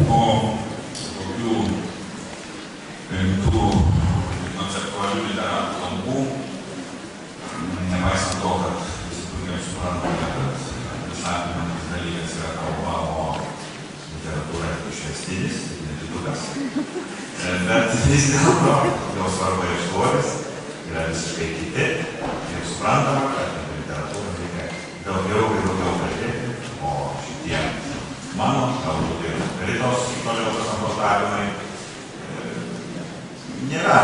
po tokių rimtų konceptualių literatų kalbų, nepaisant to, kad visi puikiai suprantame, kad visapimantis dalykas yra kalba, o literatūra išvestinis, nedidukas. Bet vis dėlto jo svarba ir svoris yra visiškai kiti. Ir suprantama, kad apie literatūrą reikia daugiau ir daugiau kalbėti, o šitie mano, galbūt ir Ritos toliau pasamprotavimai nėra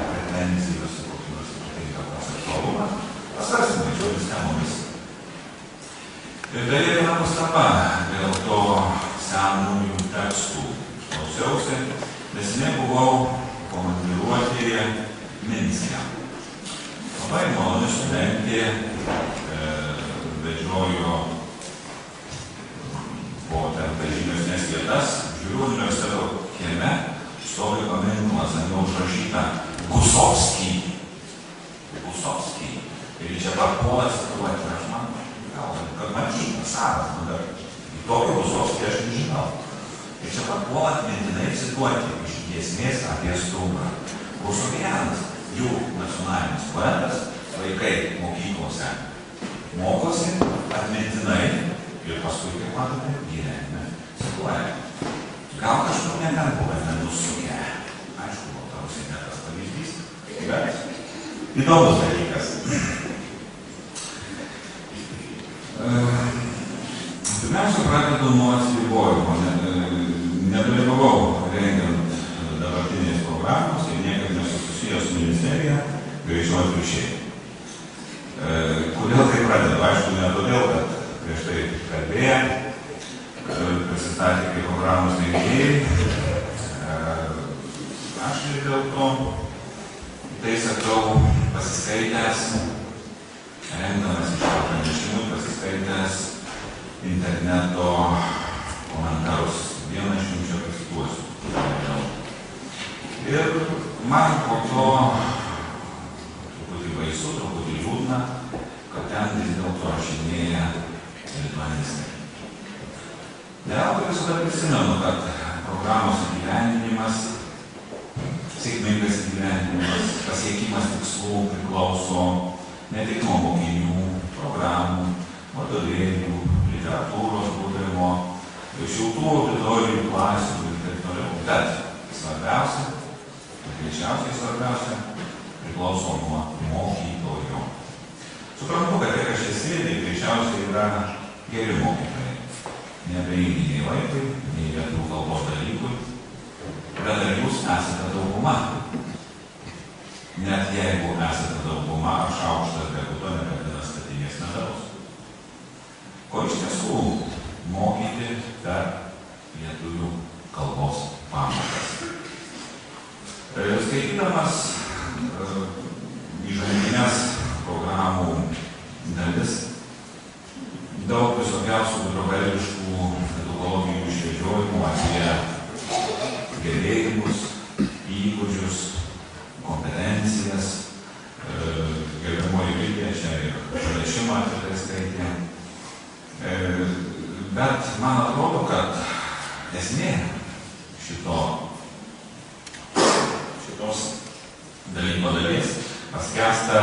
pretenzijos į kokį nors ypatingą konceptualumą, pasvarstymai šiomis temomis. Ir tai viena pastaba dėl to senųjų tekstų klausiausi, neseniai buvau komandiruotėje Minske. Labai maloni studentė vedžiojo po ten žymesnės vietas, žiūriu universiteto kieme, stovi paminklas, ant jo užrašyta Gusovskij. Ir čia papuola cituoti, aš man gal, kad matyt, savas, dar tokio Gusovskij aš nežinau. Ir čia papuola atmintinai cituoti iš giesmės apie Stumbrą. Rusovjanas, jų nacionalinis poetas, vaikai mokyklose mokosi atmintinai ir paskui, kaip matome, gyvenime cituoja. Gal kažkur neten buvome nusukę. Aišku, baltarusiai ne tas pavyzdys, bet įdomus dalykas. Pirmiausia, pradedu nuo atsiribojimo. Nedalyvavau rengiant dabartinės programos ir niekad nesusijęs su ministerija, greičiau atvirkščiai. Kodėl tai pradedu? Aišku, ne todėl, kad prieš tai kalbėję, prisistatė kaip programos rengėjai. Aš ir dėl to tai sakau pasiskaitęs, rengdamas iš to pranešimų, pasiskaitęs interneto komentarus. Vieną iš jų čia pasituosiu. Ir man po to truputį baisu, truputį liūdna, kad ten vis dėlto rašinėja lituanistai. Neveltui visada prisimenu, kad programos įgyvendinimas, sėkmingas įgyvendinimas, pasiekimas tikslų priklauso ne tik nuo mokinių, programų, vadovėlių, literatūros būdavimo, šiltų auditorijų, klasių ir taip toliau. Bet svarbiausia, greičiausiai svarbiausia, priklauso nuo mokytojo. Suprantu, kad tie, kas čia sėdi, greičiausiai yra geri mokytojai. Neabejingi nei vaikui, nei lietuvių kalbos dalykui. Bet ar jūs esate dauguma? Net jeigu esate dauguma, ar šaukštas deguto nekadina statinės medaus. Ko iš tiesų mokyti per lietuvių kalbos pamokas. Skaitydamas įžanginės programų dalis, daug visokiausių gudragalviškų edukologinių išvedžiojimų apie gebėjimus, įgūdžius, kompetencijas. Gerbiamoji Vilija čia ir pranešimą apie tai skaitė. Bet man atrodo, kad esmė šitos dalyko dalies paskęsta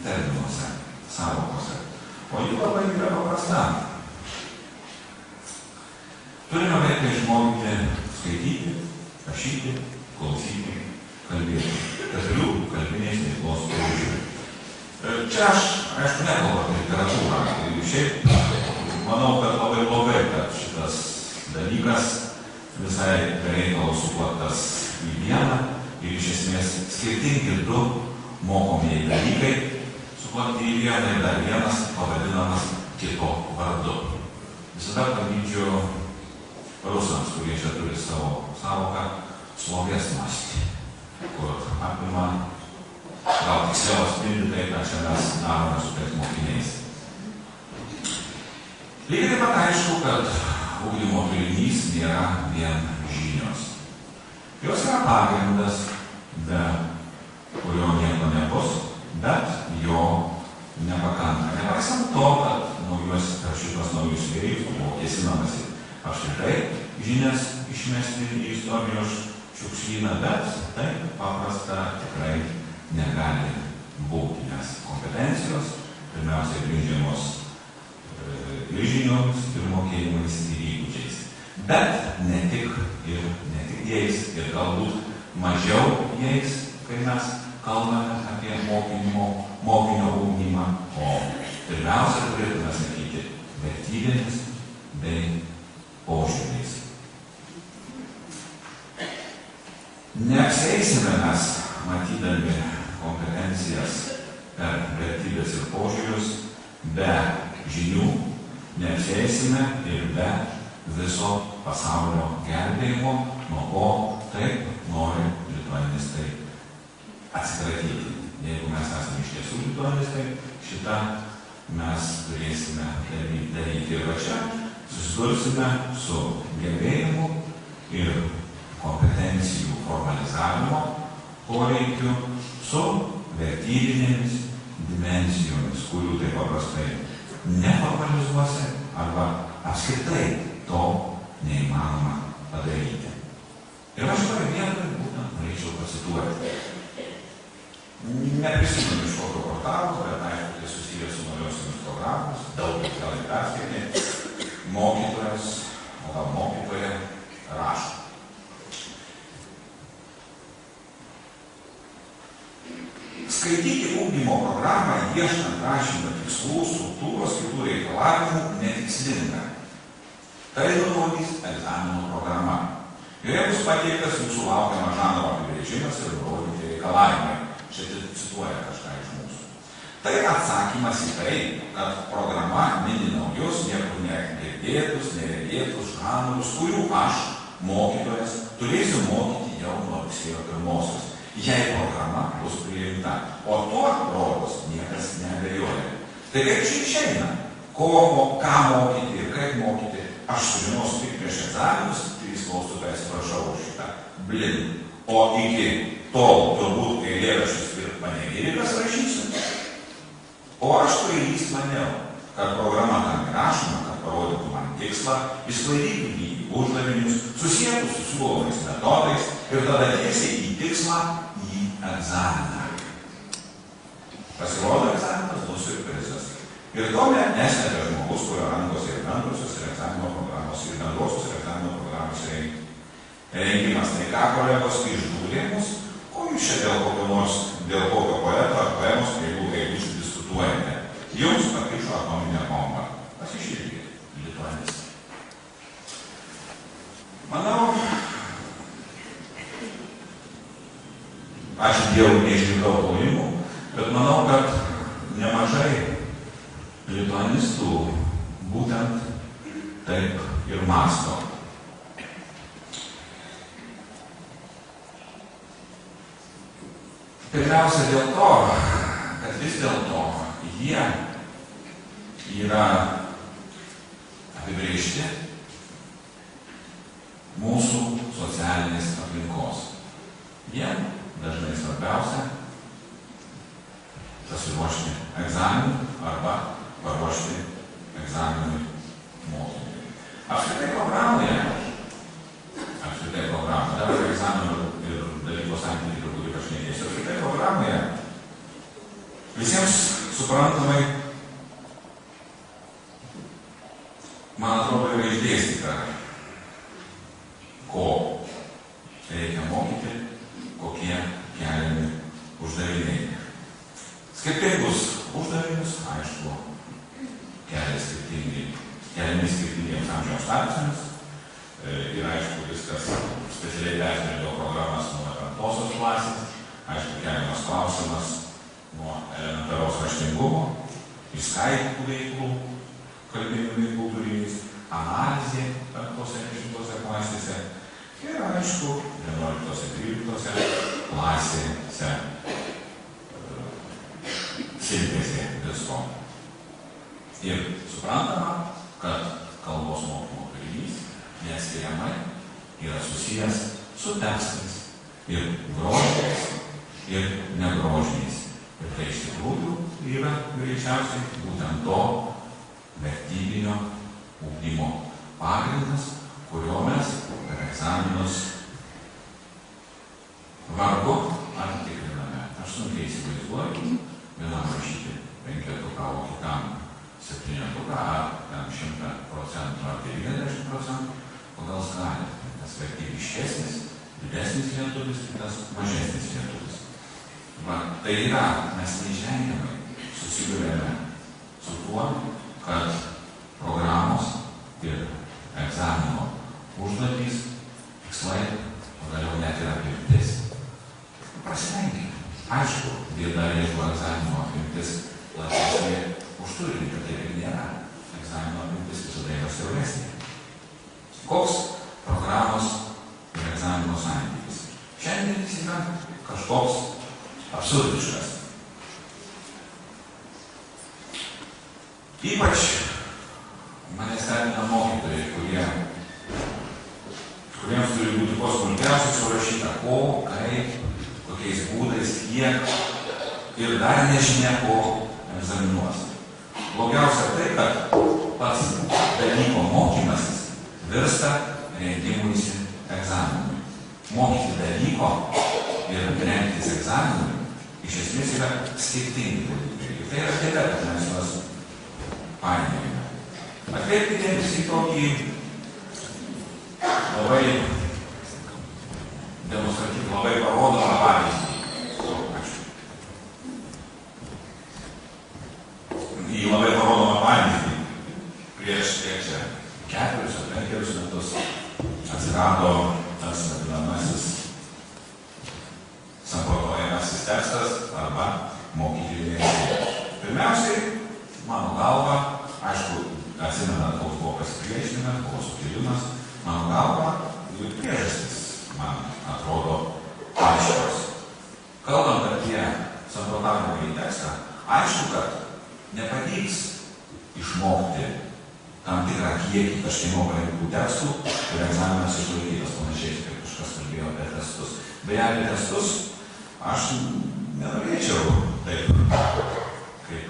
terminuose, sąvokose. O jų labai yra paprasta. Turime vaiką išmokyti skaityti, rašyti, klausyti, kalbėti. 4 kalbinės veiklos požiūrių. Čia aš, aišku, nekalbu apie literatūrą. Šiaip manau, kad labai blogai, kad šitas dalykas visai reikalo suplaktas į vieną ir iš esmės skirtingi 2 mokomieji dalykai suplakti į vieną ir dar vienas pavadinamas kito vardu. Visada pavydžiu rusams, kurie čia turi savo sąvoką slovėsmastį, kur apima gal tiksliau atspindi tai, ką čia mes darome su tais mokiniais. Lygiai taip pat aišku, kad ugdymo turinys nėra vien žinios. Jos yra pagrindas, be kurio nieko nebus, bet jo nepakanka. Nepaisant to, kad per šitos naujus vėjus buvo kėsinamasi apskritai žinias išmesti į istorijos šiukšlyną, bet taip paprasta tikrai negali būti, nes kompetencijos pirmiausia grindžiamos ir žiniomis, ir mokėjimais, ir įgūdžiais. Bet ne tik jais, ir galbūt mažiau jais, kai mes kalbame apie mokinio ugdymą, o pirmiausia turėtume sakyti vertybėmis bei požiūriais. Neapsieisime mes, matydami kompetencijas per vertybės ir požiūrius, be žinių, neapsieisime ir be viso pasaulio gelbėjimo, nuo ko taip nori lituanistai atsikratyti. Jeigu mes esame iš tiesų lituanistai, šitą mes turėsime daryti. Ir va čia susidursime su gebėjimu ir kompetencijų formalizavimo poreikiu, su vertybinėmis dimensijomis, kurių taip paprastai neformalizuosi arba apskritai to neįmanoma padaryti. Ir aš šitoje vietoje būtent norėčiau pacituoti. Neprisimenu iš kokio portalo, bet aišku, tai susijęs su naujosiomis programomis, daug gal ir perskaitė, mokytojas, o gal mokytoja rašo. Skaityti ugdymo programą, ieškant rašymo tikslų, struktūros, kitų reikalavimų netikslinga. Tai nurodys egzaminų programa. Joje bus pateiktas jūsų laukiamas žanro apibrėžimas ir nurodyti reikalavimai. Čia cituoja kažką iš mūsų. Tai atsakymas į tai, kad programa mini naujus, niekur negirdėtus, neregėtus žanrus, kurių aš, mokytojas, turėsiu mokyti jau nuo rugsėjo 1. Jei programa bus priimta, o tuo rodos niekas neabejoja. Tai kaip čia išeina? Ką mokyti ir kaip mokyti, aš sužinosiu tik prieš egzaminus, 3 klaustukai, prašau šitą blin. O iki tol turbūt eilėraščius ir panegirikas rašysiu. O aš kvailys maniau, kad programa tam rašoma, kad parodytų man tikslą, išsklaidytų jį uždavinius, susietų su siūlomais metodais ir tada tiesiai į tikslą, į egzaminą. Pasirodo, egzaminas bus siurprizas. Ir tuomet neslepia žmogus, kurio rankose ir bendrosios ir egzamino programos ir bendrosios ir egzamino programos rengimas. Tai ką, kolegos, išdūrė mus, ko jūs čia dėl kokio poeto ar poemos kelių eilučių diskutuojate? Jums pakišo atominę bombą. Pasižiūrėkite, lituanistai. Manau, aš Dievui neišgirdau plojimų, bet manau, kad nemažai lituanistų būtent taip ir mąsto. Pirmiausia dėl to, kad vis dėlto jie yra apibrėžti mūsų socialinės aplinkos. Jie dažnai svarbiausia pasiruošti egzaminui arba paruošti egzaminui mokiniui. Apskritai programoje, dar egzaminų ir dalyko santykių turbūt pašnekėsiu, apskritai programoje visiems suprantamai, man atrodo, yra išdėstyta, ko reikia mokyti, kokie keliami uždaviniai. Skirtingus uždavinius, aišku, keliami skirtingiems amžiaus tarpsniams. Ir aišku, viskas specialiai peržiūrėjo programas nuo 5. klasės. Aišku, keliamas klausimas nuo elementaraus raštingumo, įskaitytų veiklų, kalbinių veiklų turinys, analizė 5-10 klasėse ir aišku 11-13 klasėse sintezė visko. Ir suprantama, kad kalbos mokymo turinys neatskiriamai yra susijęs su tekstais ir grožiniais ir negrožiniais. Ir tai iš tikrųjų yra greičiausiai būtent to vertybinio ugdymo pagrindas, kurio mes aršiškesnis, didesnis lietuvis, kitas mažesnis lietuvis. Tai yra, mes neišvengiamai susiduriame su tuo, kad programos ir egzamino užduotys, tikslai, pagaliau net ir apimtis. Prasilenkime. Aišku, bėda, jeigu egzamino apimtis platesnė už turinį, kad taip ir nėra. Egzamino apimtis visada yra siauresnė. Koks programos ir egzamino santykis? Šiandien jis yra kažkoks absurdiškas. Ypač mane stebina mokytojai, kuriems turi būti kuo smulkiausiai surašyta, ko, kaip, kokiais būdais, kiek ir dar nežinia, ko egzaminuos. Blogiausia tai, kad pats dalyko mokymasis virsta rengimuisi egzaminui. Mokyti dalyko ir rengtis egzaminui iš esmės yra skirtingi dalykai. Tai yra bėda, kad mes juos painiojame. Atkreipkite visi tokį labai demonstratyvų, labai parodomą pavyzdį. Į labai parodomą pavyzdį prieš 4 ar 5 metus atsirado tas vadinamasis samprotaujamasis tekstas arba mokykliniai renginiai. Pirmiausiai, mano galva, aišku, atsimenant, koks buvo pasipriešinimas, buvo sukilimas, mano galva, priežastis, man atrodo, aiškios. Kalbant apie samprotavimą į tekstą, aišku, kad nepavyks išmokti tam tikrą kiekį kažkieno parengtų tekstų ir egzaminas išlaikytas panašiai, kaip kažkas kalbėjo apie testus. Beje, apie testus aš nenorėčiau taip, kaip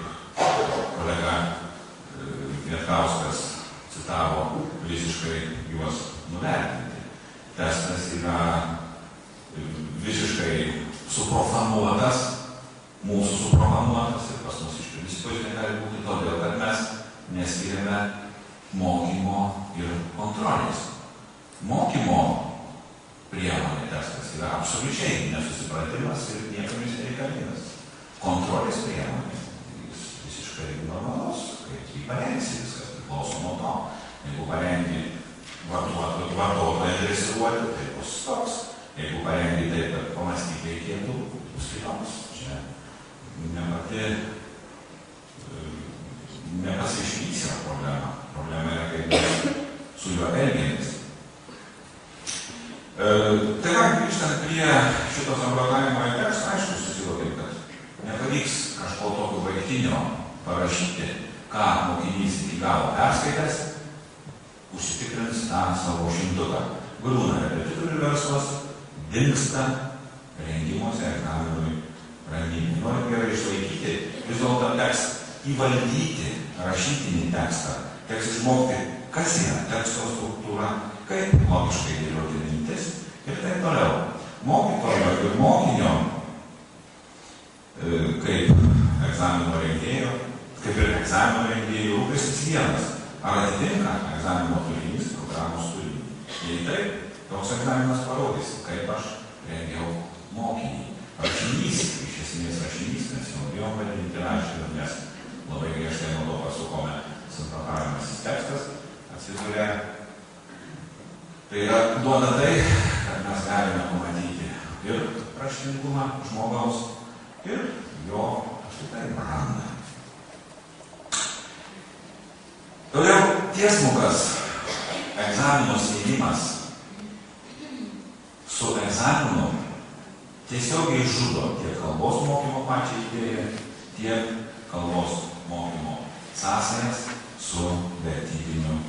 kolega Kvietkauskas citavo, visiškai juos nuvertinti. Testas yra visiškai suprofanuotas, mūsų suprofanuotas ir pas mus iš principo jis negali būti todėl, kad mes neskiriame mokymo ir kontrolės. Mokymo priemonė testas yra absoliučiai nesusipratimas ir niekam jis nereikalingas. Kontrolės priemonė jis visiškai normalus, kaip jį parengsi, viskas priklauso nuo to. Jeigu parengi vartotoją dresiruoti, tai bus toks. Jeigu parengi taip, kad pamastyti reikėtų, bus kitoks. Čia nepasišvys yra problema. Problema yra, kaip mes su juo elgiamės. Tai va, grįžtant prie šito samprotavimo į tekstą, aišku, susivokim, kad nepavyks kažko tokio baigtinio parašyti, ką mokinys iki galo perskaitęs, užsitikrins tą savo 100. Griūna repetitorių verslas, dingsta rengimuose egzaminui ramybė. Norint gerai išlaikyti, vis dėlto teks įvaldyti rašytinį tekstą, teks išmokti, kas yra teksto struktūra, kaip logiškai dėlioti mintis ir taip toliau. Mokytojo ir mokinio, kaip egzamino rengėjo, kaip ir egzamino rengėjų rūpestis vienas. Ar atitinka egzamino turinys programos turinį? Jei taip, toks egzaminas parodys, kaip aš rengiau mokinį. Rašinys, iš esmės rašinys, mes jau bijom vadinti rašinį, nes labai griežtai nuo to pasukome samprotavimasis tekstas, atsiduria. Tai yra duoda tai, kad mes galime pamatyti ir raštingumą žmogaus, ir jo apskritai brandą. Toliau tiesmukas egzamino siejimas su egzaminu tiesiogiai žudo tiek kalbos mokymo pačią idėją, tiek kalbos mokymo sąsajas su vertybiniu